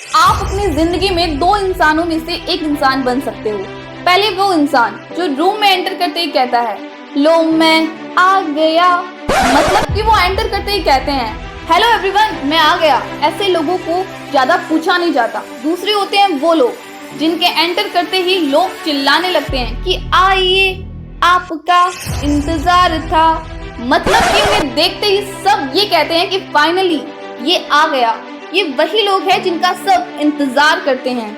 आप अपनी जिंदगी में दो इंसानों में से एक इंसान बन सकते हो। पहले वो इंसान जो रूम में एंटर करते ही कहता है लो मैं आ गया, मतलब कि वो एंटर करते ही कहते हैं हेलो एवरीवन मैं आ गया। ऐसे लोगों को ज्यादा पूछा नहीं जाता। दूसरे होते हैं वो लोग जिनके एंटर करते ही लोग चिल्लाने लगते हैं कि आइए आपका इंतजार था, मतलब कि उन्हें देखते ही सब ये कहते हैं कि फाइनली ये आ गया। ये वही लोग हैं जिनका सब इंतजार करते हैं।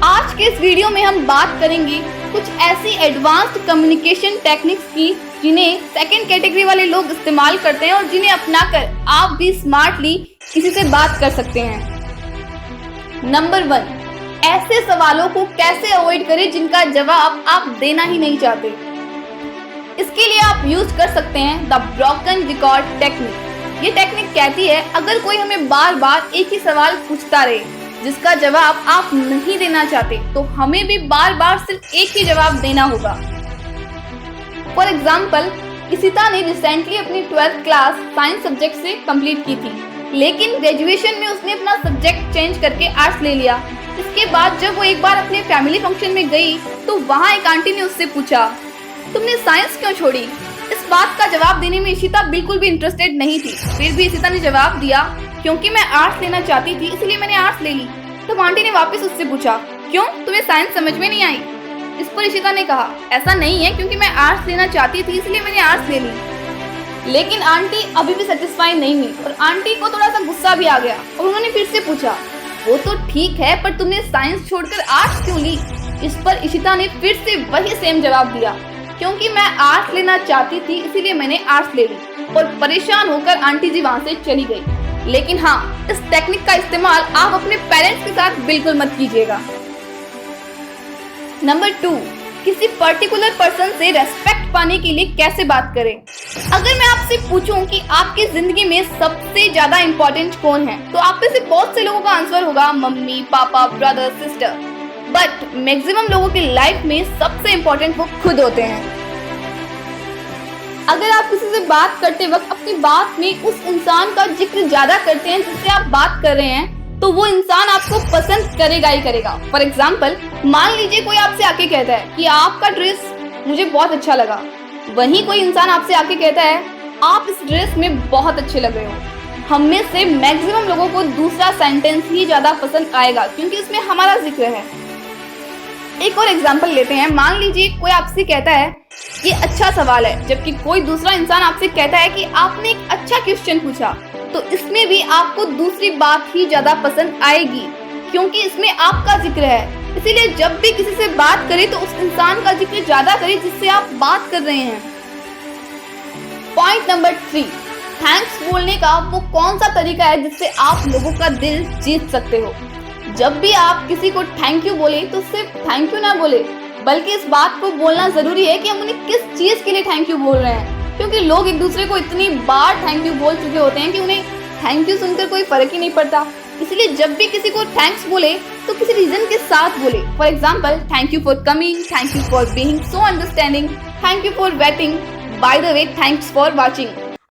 आज के इस वीडियो में हम बात करेंगे कुछ ऐसी एडवांस्ड कम्युनिकेशन टेक्निक्स की जिन्हें सेकंड कैटेगरी वाले लोग इस्तेमाल करते हैं और जिन्हें अपनाकर आप भी स्मार्टली किसी से बात कर सकते हैं। नंबर 1, ऐसे सवालों को कैसे अवॉइड करें जिनका जवाब आप देना ही नहीं चाहते। इसके लिए आप यूज कर सकते हैं द ब्रोकन रिकॉर्ड टेक्निक। ये टेक्निक कहती है अगर कोई हमें बार बार एक ही सवाल पूछता रहे जिसका जवाब आप नहीं देना चाहते तो हमें भी बार बार सिर्फ एक ही जवाब देना होगा। फॉर एग्जाम्पल, इशिता ने रिसेंटली अपनी 12th क्लास साइंस सब्जेक्ट से कंप्लीट की थी, लेकिन ग्रेजुएशन में उसने अपना सब्जेक्ट चेंज करके आर्ट्स ले लिया। इसके बाद जब वो एक बार अपने फैमिली फंक्शन में गई तो वहाँ एक आंटी ने उससे पूछा तुमने साइंस क्यों छोड़ी। इस बात का जवाब देने में इशिता बिल्कुल भी इंटरेस्टेड नहीं थी। फिर भी इशिता ने जवाब दिया क्योंकि मैं आर्ट्स लेना चाहती थी इसलिए मैंने आर्ट्स ले ली। तब आंटी ने वापस उससे पूछा क्यों, तुम्हें साइंस समझ में नहीं आई। इस पर इशिता ने कहा ऐसा नहीं है, क्योंकि मैं आर्ट्स लेना चाहती थी इसलिए मैंने आर्ट्स ले ली। लेकिन आंटी अभी भी सेटिस्फाई नहीं हुई और आंटी को थोड़ा सा गुस्सा भी आ गया और उन्होंने फिर से पूछा वो तो ठीक है पर तुमने साइंस छोड़कर आर्ट्स क्यों ली। इस पर इशिता ने फिर से वही सेम जवाब दिया क्योंकि मैं आर्ट्स लेना चाहती थी इसीलिए मैंने आर्ट्स ले ली। और परेशान होकर आंटी जी वहां से चली गई। लेकिन हाँ, इस टेक्निक का इस्तेमाल आप अपने पेरेंट्स के साथ बिल्कुल मत कीजिएगा। नंबर 2, किसी पर्टिकुलर पर्सन से रेस्पेक्ट पाने के लिए कैसे बात करें। अगर मैं आपसे पूछूं कि आपकी जिंदगी में सबसे ज्यादा इंपॉर्टेंट कौन है तो आप में से बहुत से लोगों का आंसर होगा मम्मी, पापा, ब्रदर, सिस्टर। बट मैक्सिमम लोगों की लाइफ में सबसे इंपॉर्टेंट वो खुद होते हैं। अगर आप किसी से बात करते वक्त अपनी बात में उस इंसान का जिक्र ज्यादा करते हैं जिससे आप बात कर रहे हैं तो वो इंसान आपको पसंद करेगा ही करेगा। फॉर एग्जाम्पल, मान लीजिए कोई आपसे आके कहता है कि आपका ड्रेस मुझे बहुत अच्छा लगा। वहीं कोई इंसान आपसे आके कहता है आप इस ड्रेस में बहुत अच्छे लग रहे हो। हम में से मैक्सिमम लोगों को दूसरा सेंटेंस ही ज्यादा पसंद आएगा क्योंकि इसमें हमारा जिक्र है। एक और एग्जाम्पल लेते हैं। मान लीजिए कोई आपसे कहता है ये अच्छा सवाल है, जबकि कोई दूसरा इंसान आपसे कहता है कि आपने एक अच्छा क्वेश्चन पूछा, तो इसमें भी आपको दूसरी बात ही ज्यादा पसंद आएगी क्योंकि इसमें आपका जिक्र है। इसीलिए जब भी किसी से बात करें तो उस इंसान का जिक्र ज्यादा करें जिससे आप बात कर रहे हैं। पॉइंट नंबर 3, थैंक्स बोलने का वो कौन सा तरीका है जिससे आप लोगों का दिल जीत सकते हो। जब भी आप किसी को थैंक यू बोले तो सिर्फ थैंक यू ना बोले, बल्कि इस बात को बोलना जरूरी है कि हम उन्हें किस चीज के लिए थैंक यू बोल रहे हैं, क्योंकि लोग एक दूसरे को इतनी बार थैंक यू बोल चुके होते हैं कि उन्हें थैंक यू सुनकर कोई फर्क ही नहीं पड़ता। इसलिए जब भी किसी को थैंक्स बोले तो किसी रीजन के साथ बोले। For example, thank you for coming, thank you for being so understanding, thank you for waiting, by the way thanks for watching.